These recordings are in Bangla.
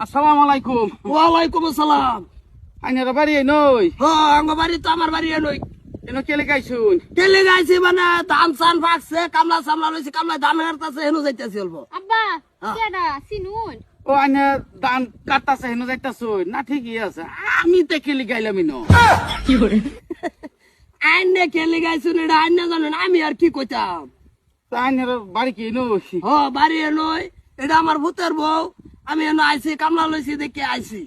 আসসালামু আলাইকুম। ওয়ালাইকুম আসসালাম। আইনারা বাড়ি এই নই আঙ্গ বাড়ি তো আমার বাড়ি নই। এন কেলে গাইছুন? কেলে গাইছি মানে ধান চান পাকছে, কামলা সামলা লইছি, কামলা ধান হারতাছে, হেনু যাইতেছি অল্প। আব্বা হ্যাঁ। কেডা সিনুন ও আইনা দান কাটতাছে হেন যাইতাছুন না? ঠিকই আছে, আমি তো কেলে গাইলাম ইনো। আইনে কেলে গাইছুন এটা আইনে জানেন, আমি আর কি কইতাম। আইনারা বাড়ি কি নই? বাড়ি নই, এটা আমার ভূতের বউ। আমি এনে আইছি, কামলা লইছি দেখে আইছি।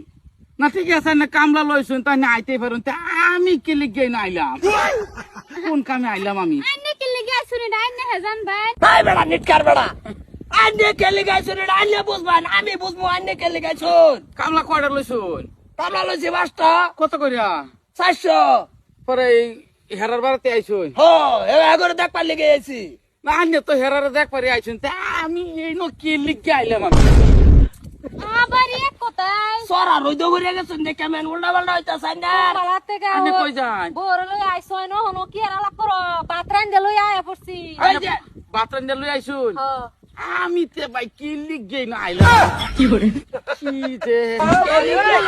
না ঠিক আছে, না কামলা লইছুন তাই না আইতে পারুন, তা আমি কেলে গাই না আইলাম? কোন কামে আইলাম আমি? আইনে কি লাগি আসুনি আইনে হেজান ভাই ভাই বেড়া নিটকার বেড়া, আইনে কেলে গাইছুন এটা আইনে বুঝবেন, আমি বুঝবো আইনে কেলে গাইছুন। কামলা কয়টা লইছুন? কামলা লইছি 5টা। কত করিয়া? 400। পরে এই হেরার বাড়িতে আইছুন? এগারে দেখ পারলে গেছি। না আইনে তো হেরারে দেখ পারি আইছুন, তা আমি এই নো কেলে গাইলাম আমি? আবার এক কথাই সরা রইদ করে গেছেন দেখে মেন উল্টা পাল্টা হইতাছে না। বালাতে গা আইনে কই যান? বড় লই আইছয় ন হনো কি আর আলাপ করো পাত্রান দে লই আয়া পড়ছি এই যে বাতরান লই আইছুন? হ আমি তে ভাই কেলে গাই না আইলাম? কি যে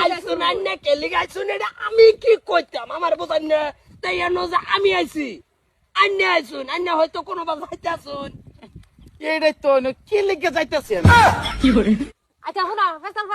আইছুন আন্নে কেলি গাইছুন এটা আমি কি কইতাম, আমার বোঝান না। তাই এনো যে আমি আইছি, আন্নে আইছুন, আন্নে হয়তো কোনো বাস যাইতাছুন। এইটাই তো কেলে যাইতাছেন? আচ্ছা হনা ফেসাল